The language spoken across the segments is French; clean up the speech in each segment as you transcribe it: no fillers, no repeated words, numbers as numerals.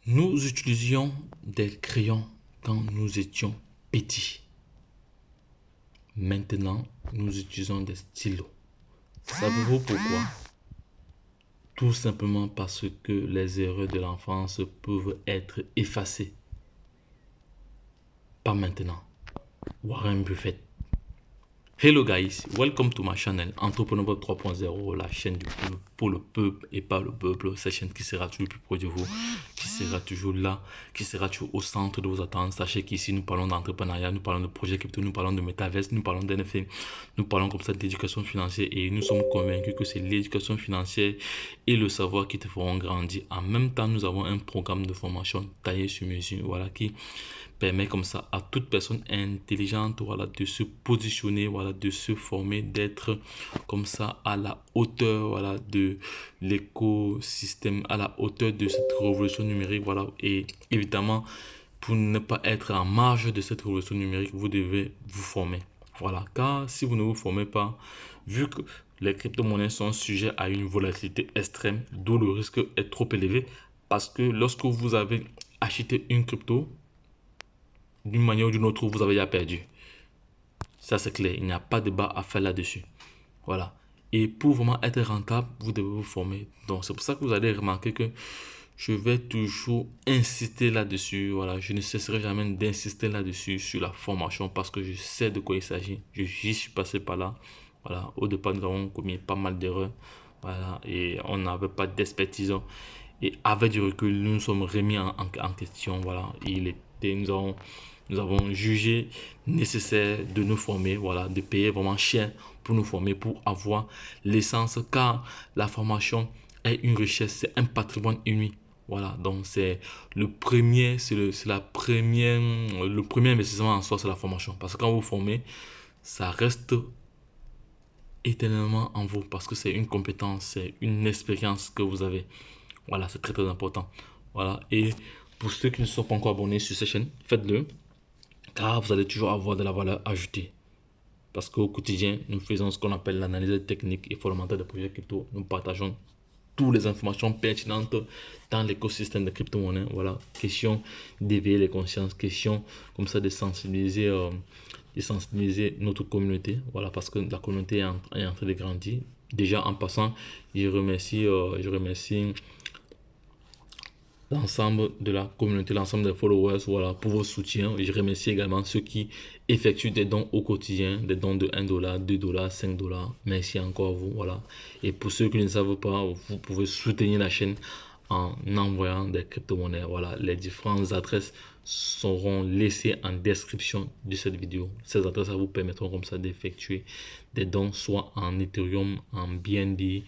Nous utilisions des crayons quand nous étions petits. Maintenant, nous utilisons des stylos. Savez-vous pourquoi? Tout simplement parce que les erreurs de l'enfance peuvent être effacées. Pas maintenant. Warren Buffett. Hello guys, welcome to my channel Entrepreneur 3.0, la chaîne du peuple, pour le peuple et pas le peuple. Cette chaîne qui sera toujours plus proche de vous, qui sera toujours là, qui sera toujours au centre de vos attentes. Sachez qu'ici nous parlons d'entrepreneuriat, nous parlons de projets crypto, nous parlons de métaverse, nous parlons d'NFT, nous parlons comme ça d'éducation financière et nous sommes convaincus que c'est l'éducation financière et le savoir qui te feront grandir. En même temps, nous avons un programme de formation taillé sur mesure, voilà, qui permet comme ça à toute personne intelligente, voilà, de se positionner, voilà, de se former, d'être comme ça à la hauteur, voilà, de l'écosystème, à la hauteur de cette révolution numérique, voilà. Et évidemment, pour ne pas être en marge de cette révolution numérique, vous devez vous former, voilà. Car si vous ne vous formez pas, vu que les crypto-monnaies sont sujets à une volatilité extrême, d'où le risque est trop élevé, parce que lorsque vous avez acheté une crypto, d'une manière ou d'une autre, vous avez déjà perdu. Ça, c'est clair. Il n'y a pas de débat à faire là-dessus. Voilà. Et pour vraiment être rentable, vous devez vous former. Donc, c'est pour ça que vous allez remarquer que je vais toujours insister là-dessus. Voilà. Je ne cesserai jamais d'insister là-dessus, sur la formation, parce que je sais de quoi il s'agit. J'y suis passé par là. Voilà. Au départ, nous avons commis pas mal d'erreurs. Voilà. Et on n'avait pas d'expertise. Et avec du recul, nous nous sommes remis en question. Voilà. Nous avons jugé nécessaire de nous former, voilà, de payer vraiment cher pour nous former, pour avoir l'essence, car la formation est une richesse, c'est un patrimoine uni. Voilà, donc c'est le premier, le premier investissement en soi, c'est la formation. Parce que quand vous formez, ça reste éternellement en vous, parce que c'est une compétence, c'est une expérience que vous avez. Voilà, c'est très très important. Voilà, et pour ceux qui ne sont pas encore abonnés sur cette chaîne, faites-le, car vous allez toujours avoir de la valeur ajoutée. Parce qu'au quotidien, nous faisons ce qu'on appelle l'analyse technique et fondamentale des projets crypto. Nous partageons toutes les informations pertinentes dans l'écosystème de crypto-monnaie. Voilà, question d'éveiller les consciences, question comme ça de sensibiliser notre communauté. Voilà, parce que la communauté est en train de grandir. Déjà en passant, je remercie l'ensemble de la communauté, l'ensemble des followers, voilà, pour vos soutiens. Et je remercie également ceux qui effectuent des dons au quotidien, des dons de 1$, 2$, 5$. Merci encore à vous, voilà. Et pour ceux qui ne savent pas, vous pouvez soutenir la chaîne en envoyant des crypto-monnaies. Voilà, les différentes adresses seront laissées en description de cette vidéo. Ces adresses vous permettront comme ça d'effectuer des dons, soit en Ethereum, en BNB,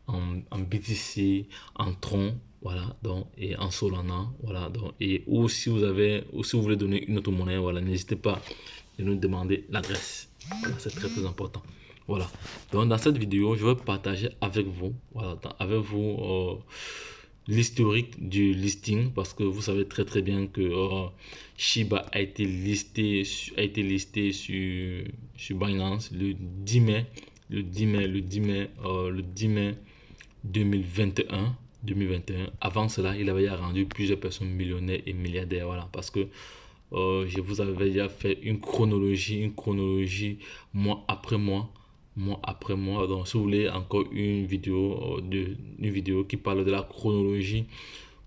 en BTC, en Tron, voilà, donc, et en Solana, voilà, donc, et ou si vous voulez donner une autre monnaie, voilà, n'hésitez pas à nous demander l'adresse. Voilà, c'est très très important. Voilà, donc dans cette vidéo, je vais partager avec vous, voilà, l'historique du listing, parce que vous savez très très bien que Shiba a été listé sur Binance le 10 mai, le 10 mai 2021. Avant cela, il avait rendu plusieurs personnes millionnaires et milliardaires. Voilà, parce que je vous avais déjà fait une chronologie mois après mois, mois après mois. Donc, si vous voulez encore une vidéo qui parle de la chronologie,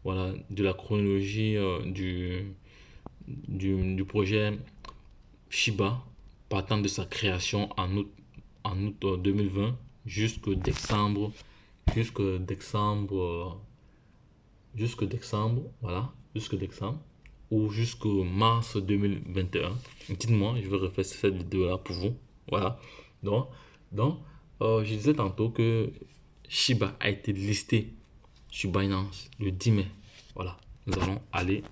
voilà, de la chronologie du projet Shiba, partant de sa création en août 2020 jusqu'au décembre jusque décembre, voilà, jusque décembre ou jusqu'au mars 2021. Dites-moi, je vais refaire cette vidéo là pour vous. Voilà. Donc, je disais tantôt que Shiba a été listé sur Binance le 10 mai. Voilà. Nous allons aller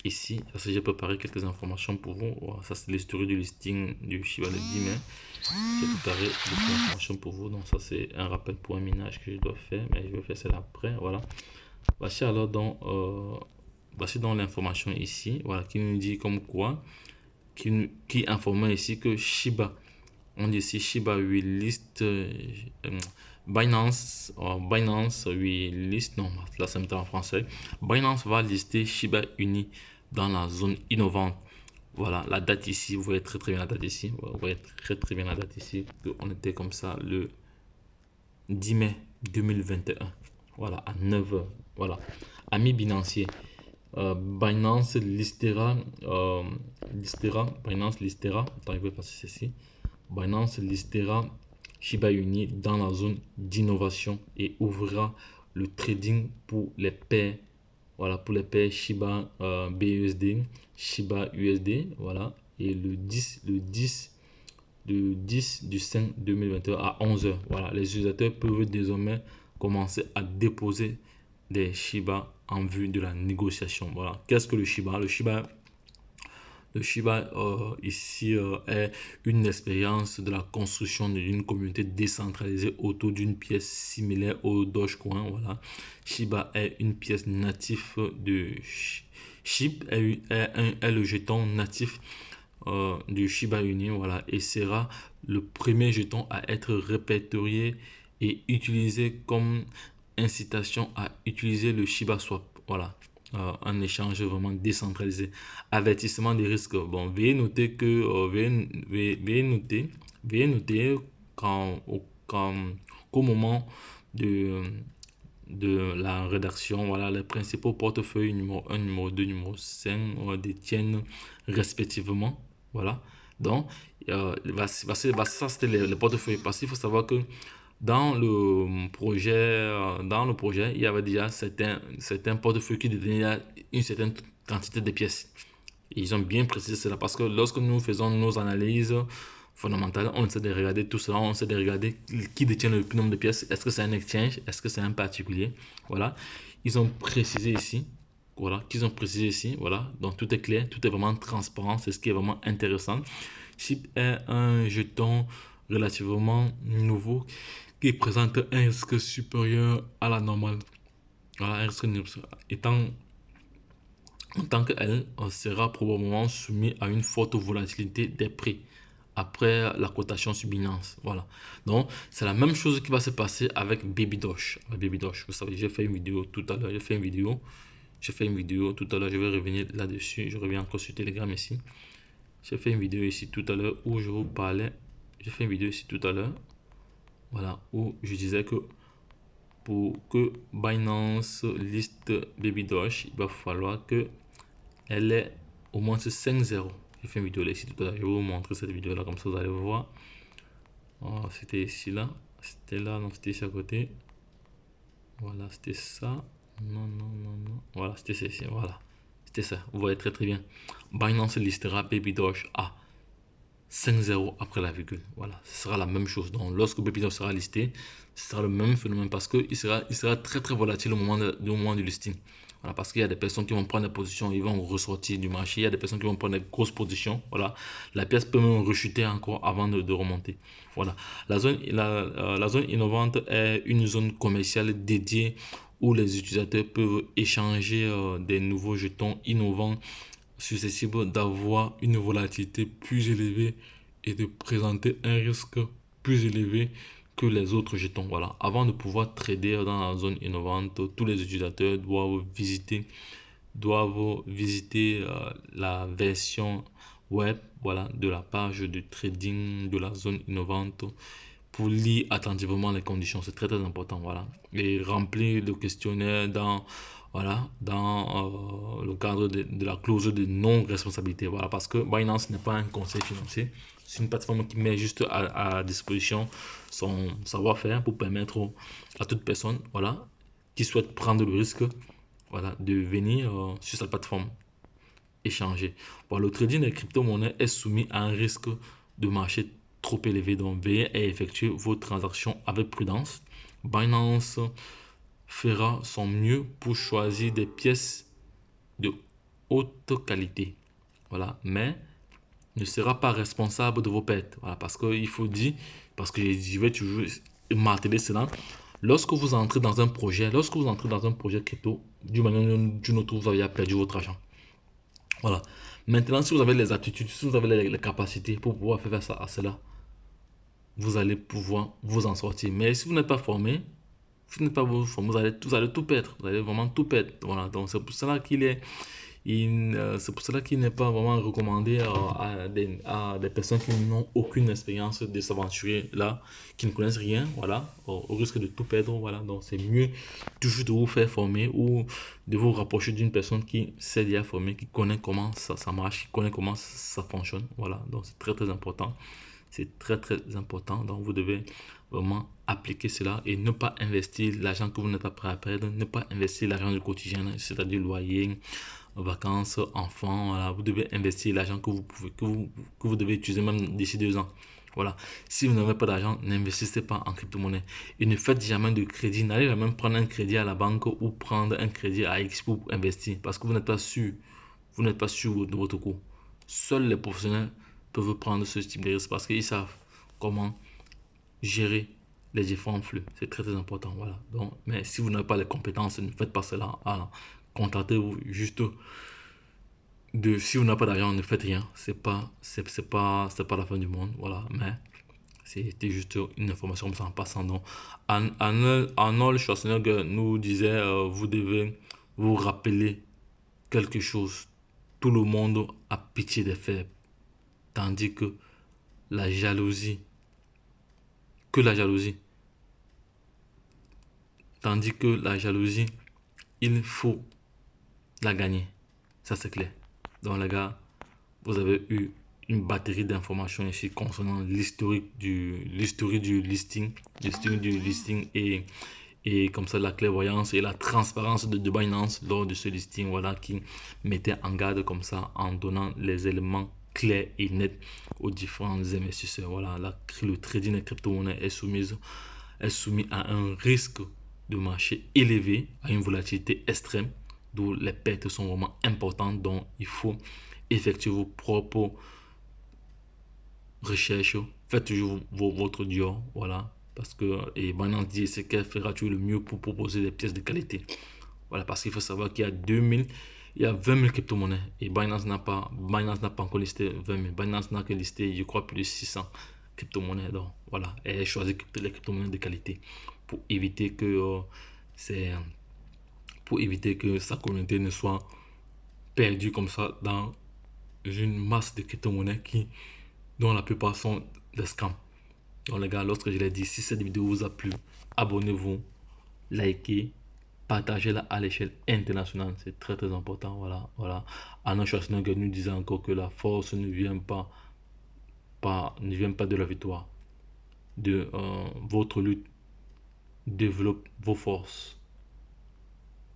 ici, parce que j'ai préparé quelques informations pour vous. Voilà, ça, c'est l'histoire du listing du Shiba le 10 mai. J'ai préparé des informations pour vous. Donc, ça, c'est un rappel pour un minage que je dois faire, mais je vais faire ça après. Voilà. Voici alors voici donc l'information ici. Voilà, qui nous dit comme quoi, qui informait ici que Shiba On dit ici Shiba oui list Binance, Binance oui list, non, là ça me en français. Binance va lister Shiba Inu dans la zone innovante. Voilà la date ici, vous voyez très bien la date ici, vous voyez très bien la date ici, on était comme ça le 10 mai 2021. Voilà, à 9h. Voilà. Amis binanciers, Binance listera, Binance listera, attends, je vais passer ceci. Binance listera Shiba Inu dans la zone d'innovation et ouvrira le trading pour les paires. Voilà, pour les paires Shiba BUSD, Shiba USD. Voilà, et le 10 du 5 2021 à 11h. Voilà, les utilisateurs peuvent désormais commencer à déposer des Shiba en vue de la négociation. Voilà, qu'est-ce que le Shiba? Le Shiba ici est une expérience de la construction d'une communauté décentralisée autour d'une pièce similaire au Dogecoin. Voilà, Shiba est une pièce native de SHIB, est le jeton natif du Shiba Inu, voilà, et sera le premier jeton à être répertorié et utilisé comme incitation à utiliser le Shiba Swap. Voilà, un échange vraiment décentralisé. Avertissement des risques. Bon, veuillez noter que veuillez noter qu'au moment de la rédaction, voilà, les principaux portefeuilles numéro 1, numéro 2, numéro 5 détiennent respectivement. Voilà. Donc, ça, c'était les portefeuilles. Parce qu'il faut savoir que dans le projet, il y avait déjà certains portefeuilles qui détenaient une certaine quantité de pièces. Et ils ont bien précisé cela parce que lorsque nous faisons nos analyses fondamentales, on essaie de regarder tout cela, on essaie de regarder qui détient le plus nombre de pièces. Est-ce que c'est un exchange? Est-ce que c'est un particulier? Voilà. Ils ont précisé ici. Voilà, qu'ils ont précisé ici. Voilà. Donc tout est clair, tout est vraiment transparent. C'est ce qui est vraiment intéressant. SHIB est un jeton relativement nouveau qui présente un risque supérieur à la normale. Voilà, un risque étant en tant qu'elle sera probablement soumis à une forte volatilité des prix après la cotation sur Binance. Voilà. Donc, c'est la même chose qui va se passer avec Baby Doge. Vous savez, j'ai fait une vidéo tout à l'heure. J'ai fait une vidéo tout à l'heure. Je vais revenir là-dessus. Je reviens encore sur Telegram ici. J'ai fait une vidéo ici tout à l'heure où je vous parlais. J'ai fait une vidéo ici tout à l'heure. Voilà, où je disais que pour que Binance liste Baby Doge, il va falloir que elle est au moins 5-0. J'ai fait une vidéo là ici tout à l'heure. Je vais vous montrer cette vidéo là, comme ça vous allez voir. Oh, c'était ici là. C'était là, non, c'était ici à côté. Voilà, c'était ça. Non. Voilà, c'était ceci. Voilà. C'était ça. Vous voyez très bien. Binance listera Baby Doge à 5-0 après la virgule. Voilà, ce sera la même chose. Donc, lorsque Baby Doge sera listé, ce sera le même phénomène parce qu'il sera très volatile au moment du listing. Voilà, parce qu'il y a des personnes qui vont prendre des positions, ils vont ressortir du marché. Il y a des personnes qui vont prendre des grosses positions. Voilà, la pièce peut même rechuter encore avant de remonter. Voilà, la zone innovante est une zone commerciale dédiée où les utilisateurs peuvent échanger des nouveaux jetons innovants susceptibles d'avoir une volatilité plus élevée et de présenter un risque plus élevé que les autres jetons. Voilà. Avant de pouvoir trader dans la zone innovante, tous les utilisateurs doivent visiter la version web, voilà, de la page de trading de la zone innovante pour lire attentivement les conditions. C'est très important, voilà, et remplir le questionnaire dans le cadre de la clause de non-responsabilité. Voilà, parce que Binance n'est pas un conseil financier. C'est une plateforme qui met juste à disposition son savoir-faire pour permettre à toute personne, voilà, qui souhaite prendre le risque, voilà, de venir sur sa plateforme échanger. Voilà, le trading des crypto-monnaies est soumis à un risque de marché trop élevé. Donc, veuillez effectuer vos transactions avec prudence. Binance fera son mieux pour choisir des pièces de haute qualité. Voilà, mais ne sera pas responsable de vos pertes. Voilà, parce qu'il faut dire, parce que je vais toujours marteler cela. Lorsque vous entrez dans un projet, crypto, d'une manière ou d'une autre, vous avez perdu votre argent. Voilà. Maintenant, si vous avez les aptitudes, si vous avez les capacités pour pouvoir faire face à cela, vous allez pouvoir vous en sortir. Mais si vous n'êtes pas formé, si vous n'êtes pas formé, vous allez tout perdre. Vous allez vraiment tout perdre. Voilà, donc c'est pour cela c'est pour cela qu'il n'est pas vraiment recommandé à des personnes qui n'ont aucune expérience de s'aventurer là, qui ne connaissent rien, voilà, au risque de tout perdre, voilà. Donc c'est mieux toujours de vous faire former ou de vous rapprocher d'une personne qui s'est déjà formée, qui connaît comment ça marche, qui connaît comment ça fonctionne, voilà. Donc c'est très très important. C'est très très important. Donc vous devez vraiment appliquer cela et ne pas investir l'argent que vous n'êtes pas prêt à perdre, ne pas investir l'argent du quotidien, c'est-à-dire loyer, vacances, enfants. Voilà. Vous devez investir l'argent que vous pouvez, que vous devez utiliser même d'ici 2 ans. Voilà. Si vous n'avez pas d'argent, n'investissez pas en crypto-monnaie. Et ne faites jamais de crédit. N'allez jamais prendre un crédit à la banque ou prendre un crédit à X pour investir parce que vous n'êtes pas sûr. Vous n'êtes pas sûr de votre coût. Seuls les professionnels peuvent prendre ce type de risque parce qu'ils savent comment gérer les différents flux. C'est très très important. Voilà. Donc, mais si vous n'avez pas les compétences, ne faites pas cela. Contactez-vous juste si vous n'avez pas d'argent, ne faites rien. C'est pas la fin du monde. Voilà. Mais c'était juste une information comme ça en passant. Donc, Arnold Schwarzenegger nous disait vous devez vous rappeler quelque chose. Tout le monde a pitié des faibles. Tandis que la jalousie, la jalousie, tandis que la jalousie, il faut la gagner. Ça, c'est clair. Donc, les gars, vous avez eu une batterie d'informations ici concernant l'historique du listing, et comme ça la clairvoyance et la transparence de Binance lors de ce listing, voilà, qui mettait en garde comme ça en donnant les éléments clairs et nets aux différents investisseurs. Voilà, le trading des crypto-monnaies est soumis à un risque de marché élevé, à une volatilité extrême, d'où les pertes sont vraiment importantes. Donc il faut effectuer vos propres recherches, faites toujours votre Dior, voilà, parce que et Binance dit c'est qu'elle fera toujours le mieux pour proposer des pièces de qualité. Voilà, parce qu'il faut savoir qu'il y a 20 000 crypto-monnaies et Binance n'a pas encore listé 20 000. Binance n'a que listé, je crois, plus de 600 crypto-monnaies. Donc voilà, elle choisit les crypto-monnaies de qualité pour éviter que sa communauté ne soit perdue comme ça dans une masse de crypto-monnaies dont la plupart sont des scams. Donc les gars, lorsque je l'ai dit, si cette vidéo vous a plu, abonnez-vous, likez, partagez-la à l'échelle internationale. C'est très très important. Voilà, voilà. Arnold Schwarzenegger nous disait encore que la force ne vient pas de la victoire. De votre lutte développe vos forces.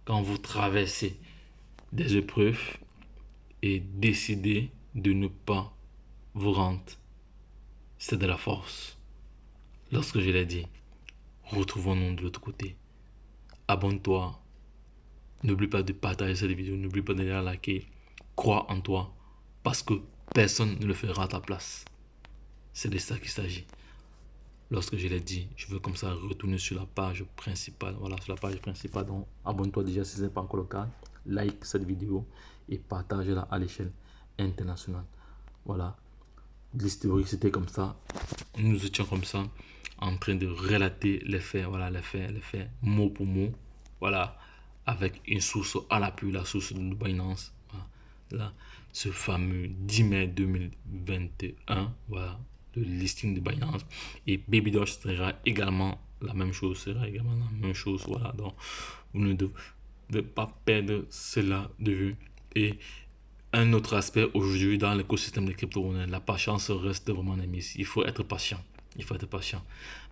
Quand vous traversez des épreuves et décidez de ne pas vous rendre, c'est de la force. Lorsque je l'ai dit, retrouvons-nous de l'autre côté. Abonne-toi. N'oublie pas de partager cette vidéo. N'oublie pas de la liker. Crois en toi. Parce que personne ne le fera à ta place. C'est de ça qu'il s'agit. Lorsque je l'ai dit, je veux comme ça retourner sur la page principale. Voilà, sur la page principale. Donc, abonne-toi déjà si ce n'est pas encore le cas. Like cette vidéo et partage-la à l'échelle internationale. Voilà. L'historique, c'était comme ça. Nous étions comme ça en train de relater les faits. Voilà, les faits, mot pour mot. Voilà, avec une source à l'appui, la source de Binance. Voilà. Là, ce fameux 10 mai 2021. Voilà, le listing de Binance. Et Baby Doge sera également la même chose. Voilà, donc vous ne devez pas perdre cela de vue. Et un autre aspect aujourd'hui dans l'écosystème des crypto-monnaies, la patience reste vraiment émise. Il faut être patient.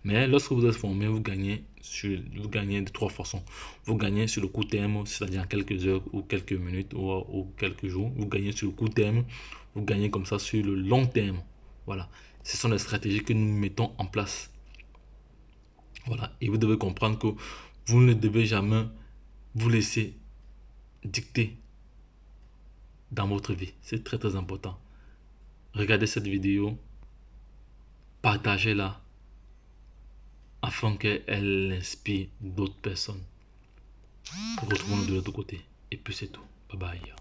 Mais lorsque vous êtes formé, vous gagnez de trois façons. Vous gagnez sur le court terme, c'est-à-dire en quelques heures ou quelques minutes ou quelques jours. Vous gagnez sur le court terme. Vous gagnez comme ça sur le long terme. Voilà. Ce sont les stratégies que nous mettons en place. Voilà. Et vous devez comprendre que vous ne devez jamais vous laisser dicter dans votre vie. C'est très très important. Regardez cette vidéo, partagez-la afin qu'elle inspire d'autres personnes. Retrouvons-nous de l'autre côté. Et puis c'est tout. Bye bye.